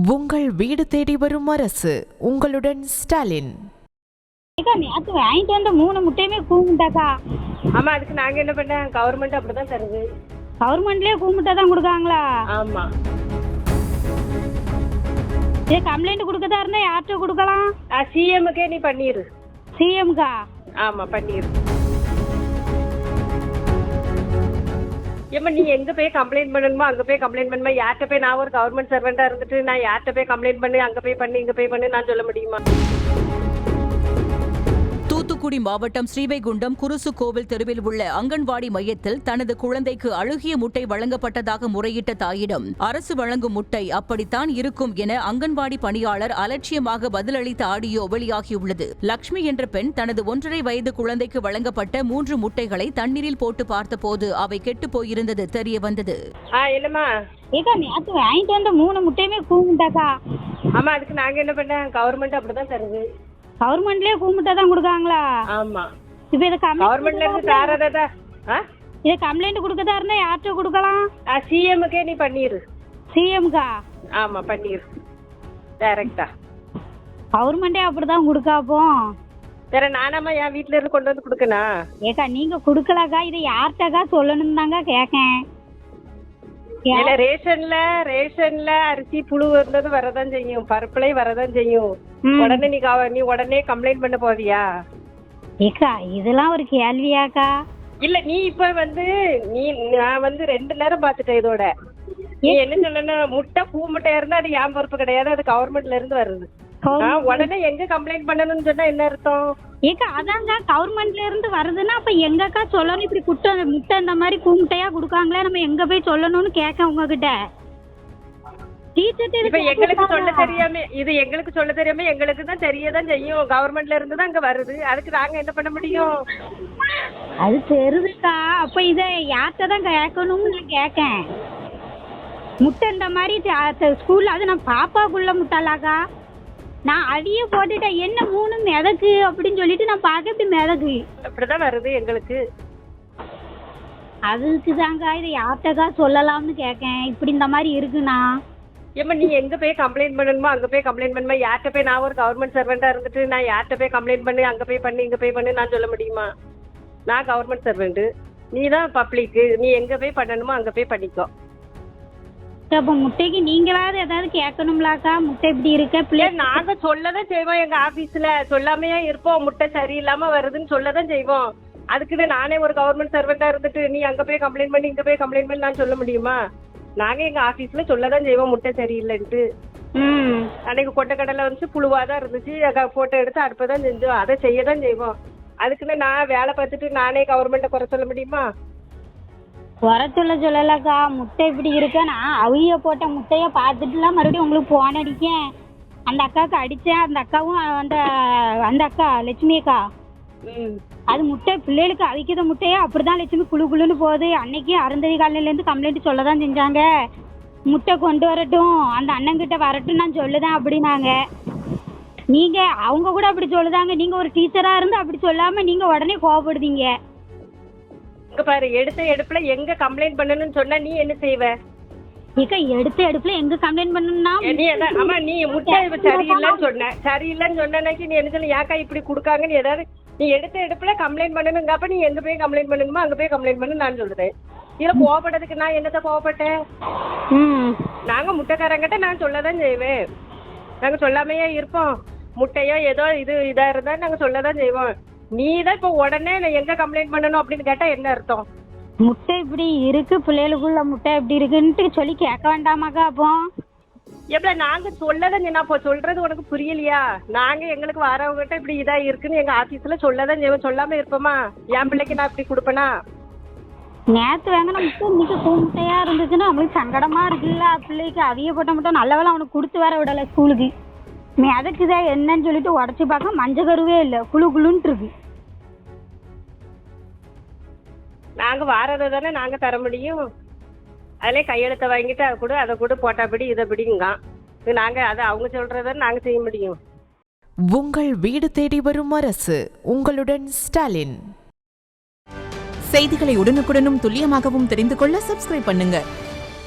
உங்கள் வீடு தேடி வரும் அரசு. உங்களுடன் ஸ்டாலின். நேற்று வாங்கிட்டு வந்த 3 முட்டையுமே கூமுட்டாக்கா. ஆமா, அதுக்கு நாங்க என்ன பண்ண? கவர்மெண்ட் அப்படிதான் தருது. கவர்மெண்ட்லயே கூமுட்டை தான் கொடுக்காங்களா? ஆமா. ஏ கம்ப்ளைண்ட் கொடுக்கதா இருந்தா யார்கிட்ட கொடுக்கலாம்? சிஎம்க்கே நீ பண்ணிரு. சிஎம்கா? ஆமா, பண்ணிரு. ஏமா நீ எங்க போய் கம்ப்ளைண்ட் பண்ணணுமோ அங்க போய் கம்ப்ளைண்ட் பண்ணுமா? யார்கிட்ட போய் நான் ஒரு கவர்மெண்ட் சர்வெண்டா இருந்துட்டு நான் யார்கிட்ட போய் கம்ப்ளைண்ட் பண்ணி அங்க போய் பண்ணி இங்க போய் பண்ணி நான் சொல்ல முடியுமா? தூத்துக்குடி மாவட்டம் ஸ்ரீவைகுண்டம் குருசு கோவில் தெருவில் உள்ள அங்கன்வாடி மையத்தில் தனது குழந்தைக்கு அழுகிய முட்டை வழங்கப்பட்டதாக முறையிட்ட தாயிடம் அரசு வழங்கும் முட்டை அப்படித்தான் இருக்கும் என அங்கன்வாடி பணியாளர் அலட்சியமாக பதிலளித்த ஆடியோ வெளியாகியுள்ளது. லட்சுமி என்ற பெண் தனது 1.5 வயது குழந்தைக்கு வழங்கப்பட்ட 3 முட்டைகளை தண்ணீரில் போட்டு பார்த்தபோது அவை கெட்டு போயிருந்தது தெரிய வந்தது. நேற்று வாங்கிட்டு வந்த 3 முட்டையுமே கூமுட்டாக்கா. ஆமா, அதுக்கு நாங்க என்ன பண்ண? கவர்மெண்ட் அப்படிதான் தருது. கவர்மெண்ட்லயே கூமுட்டை தான் கொடுக்காங்களா? ஆமா. இப்ப இத கவர்மெண்ட்ல இருந்து தாரதா? இத கம்ப்ளைண்ட் கொடுக்கதா இருந்தா யார்கிட்ட கொடுக்கலாம்? சிஎம்க்கே நீ பண்ணிரு. சிஎம்கா? ஆமா, பண்ணிரு. டைரக்டா. கவர்மெண்டே அப்படிதான் கொடுக்காப்போ. வேற நானாமா என் வீட்ல இருந்து கொண்டு வந்து கொடுக்கணும்? ஏக்கா நீங்க கொடுக்கலக்கா, இதை யார்கிட்டக்கா சொல்லணும் தாங்க கேக்கேன். ரேஷன்ல அரிசி புழு இருந்தது வரதான் செய்யும், பருப்புலை வரதான் செய்யும். உடனே நீ உடனே கம்ப்ளைண்ட் பண்ண போவியா? ஏக்கா இதெல்லாம் ஒரு கேள்வியாக்கா? இல்ல நீ இப்ப நான் 2 நேரம் பாத்துட்டேன். இதோட நீ என்ன சொல்லணும்? முட்டை பூ முட்டையா இருந்தா அது என் பொறுப்பு கிடையாது, அது கவர்மெண்ட்ல இருந்து வருது. உடனே எங்க கம்ப்ளைண்ட் பண்ணணும்னு சொன்னா என்ன அர்த்தம்? ஏக்கா அதாங்க கவர்மெண்ட்ல இருந்து வருதுன்னா அப்ப எங்கக்கா சொல்லணும்? இப்படி முட்டை இந்த மாதிரி கூமுட்டையா கொடுக்காங்களே, நம்ம எங்க போய் சொல்லணும்னு கேட்க உங்ககிட்ட. இப்ப எங்களுக்கு சொல்ல தெரியாம எங்களுக்கு தான் தெரியதான் செய்யும். கவர்மெண்ட்ல இருந்து தான் அங்க வருது, அதுக்கு நாங்க என்ன பண்ண முடியும்? அது தெரியுதுக்கா. அப்ப இத யார்கிட்ட தான் கேட்கணும்னு நான் கேட்கேன். முட்டை இந்த மாதிரி ஸ்கூல்ல அது நான் பாப்பாக்குள்ள முட்டாளாக்கா. நான் அடியே போட்டுட்டேன், என்ன 3 மிதக்கு அப்படின்னு சொல்லிட்டு நான் பார்க்க இப்படி மிதக்கு அப்படிதான் வருது எங்களுக்கு. அதுக்கு தாங்க இதை யார்கிட்டக்கா சொல்லலாம்னு கேட்கேன். இப்படி இந்த மாதிரி இருக்குண்ணா. ஏமா நீ எங்க போய் கம்ப்ளைண்ட் பண்ணணுமோ அங்க போய் கம்ப்ளைண்ட் பண்ணுமா? யார்கிட்ட போய் நான் ஒரு கவர்மெண்ட் சர்வெண்டா இருந்துட்டு நான் யார்கிட்ட போய் கம்ப்ளைண்ட் பண்ணி அங்க போய் பண்ணி இங்க போய் பண்ணி நான் சொல்ல முடியுமா? நான் கவர்மெண்ட் சர்வெண்ட், நீ தான் பப்ளிக். நீ எங்க போய் பண்ணணுமோ அங்க போய் பண்ணிக்கோ. அப்ப முட்டைக்கு நீங்களாவது ஏதாவது கேட்கணும்லாக்கா? முட்டை இப்படி இருக்க பிள்ளை நாங்க சொல்லதான் செய்வோம். எங்க ஆபீஸ்ல சொல்லாமையா இருப்போம். முட்டை சரியில்லாம வருதுன்னு சொல்லதான் செய்வோம். அதுக்குன்னு நானே ஒரு கவர்மெண்ட் சர்வெண்டா இருந்துட்டு நீ அங்க போய் கம்ப்ளைண்ட் பண்ணி இங்க போய் கம்ப்ளைண்ட் பண்ணி நான் சொல்ல முடியுமா? நாங்க எங்க ஆபீஸ்ல சொல்லதான் செய்வோம் முட்டை சரியில்லைன்ட்டு. அன்னைக்கு கொட்டக்கடலை புழுவாதான் இருந்துச்சு, போட்டோ எடுத்து அடுப்பதான் செஞ்சோம். அதை செய்யதான் செய்வோம். அதுக்குன்னு நான் வேலை பார்த்துட்டு நானே கவர்மெண்ட்டை குறை சொல்ல முடியுமா? குறை சொல்லலக்கா. முட்டை இப்படி இருக்க நான் அவிய போட்ட முட்டைய பார்த்துட்டுலாம் மறுபடியும் உங்களுக்கு போன் அடிக்கேன். அந்த அக்காவுக்கு அடிச்சேன். அந்த அக்காவும் அந்த அக்கா லட்சுமி அக்கா, அது முட்டை பிள்ளைகளுக்கு அவிக்கிற முட்டையே அப்படிதான் லட்சுமி குழு குழுன்னு போகுது. அன்னைக்கு அருந்ததி காலையிலேருந்து கம்ப்ளைண்ட் சொல்ல தான் செஞ்சாங்க. முட்டை கொண்டு வரட்டும், அந்த அண்ணங்கிட்ட வரட்டும் நான் சொல்லுதேன் அப்படின்னாங்க. நீங்க அவங்க கூட அப்படி சொல்லுதாங்க. நீங்க ஒரு டீச்சரா இருந்து அப்படி சொல்லாம நீங்க உடனே கோவப்படுதீங்க. பாரு, எடுத்த எடுப்புல எங்க கம்ப்ளைண்ட் பண்ணணும்னு சொன்னா நீ என்ன செய்வ? எடுத்த எடுப்புல எங்க கம்ப்ளைண்ட் பண்ணணும்னா நீ முட்டை சரியில்லைன்னு சொன்னக்கு நீ என்ன சொல்ல? யாக்கா இப்படி கொடுக்காங்கன்னு ஏதாவது நீ எடுத்த எடுப்புல கம்ப்ளைண்ட் பண்ணணுங்க. அப்ப நீ எங்க போய் கம்ப்ளைண்ட் பண்ணணுமோ அங்க போய் கம்ப்ளைண்ட் பண்ணு நான் சொல்றேன். இதுல கோவப்பட்டதுக்கு நான் என்னத்த கோவப்பட்டேன்? நாங்க முட்டைக்காரங்கிட்ட நான் சொல்லதான் செய்வேன். நாங்க சொல்லாமையே இருப்போம். முட்டையோ ஏதோ இதா இருந்தா நாங்க சொல்லதான் செய்வோம். நீ தான் இப்ப உடனே எங்க கம்ப்ளைண்ட் பண்ணணும் அப்படின்னு கேட்டா என்ன அர்த்தம்? முட்டை இப்படி இருக்கு, பிள்ளைகளுக்குள்ள முட்டை இப்படி இருக்குன்ட்டு சொல்லி கேட்க வேண்டாமாக்கா? அப்போ எப்ப நாங்க சொல்லதான் நான் இப்போ சொல்றது உனக்கு புரியலையா? நாங்க எங்களுக்கு வரவங்ககிட்ட இப்படி இதா இருக்குன்னு எங்க ஆபீஸ்ல சொல்லதான் செய்வோம். சொல்லாம இருப்போமா? என் பிள்ளைக்கு நான் இப்படி கொடுப்பேனா? நேற்று வாங்கின முட்டை இன்னைக்கு முட்டையா இருந்துச்சுன்னா நம்மளுக்கு சங்கடமா இருக்குல்ல. பிள்ளைக்கு அவிய போட்ட முட்டை நல்ல வேலை அவனுக்கு கொடுத்து வர விடல ஸ்கூலுக்கு. அதுக்குதான் என்னன்னு சொல்லிட்டு உடச்சி பார்க்க மஞ்சள் கருவே இல்லை, குழு குழுன்ட்டு இருக்கு. நாங்க வாரதை தானே நாங்க தர முடியும். அதிலே கையெழுத்தை வாங்கிட்டு அதை கூட போட்டாப்படி இதைப்படிங்க நாங்க அதை அவங்க சொல்றத நாங்க செய்ய முடியும். உங்கள் வீடு தேடி வரும் அரசு. உங்களுடன் ஸ்டாலின். செய்திகளை உடனுக்குடனும் துல்லியமாகவும் தெரிந்து கொள்ள சப்ஸ்கிரைப் பண்ணுங்க.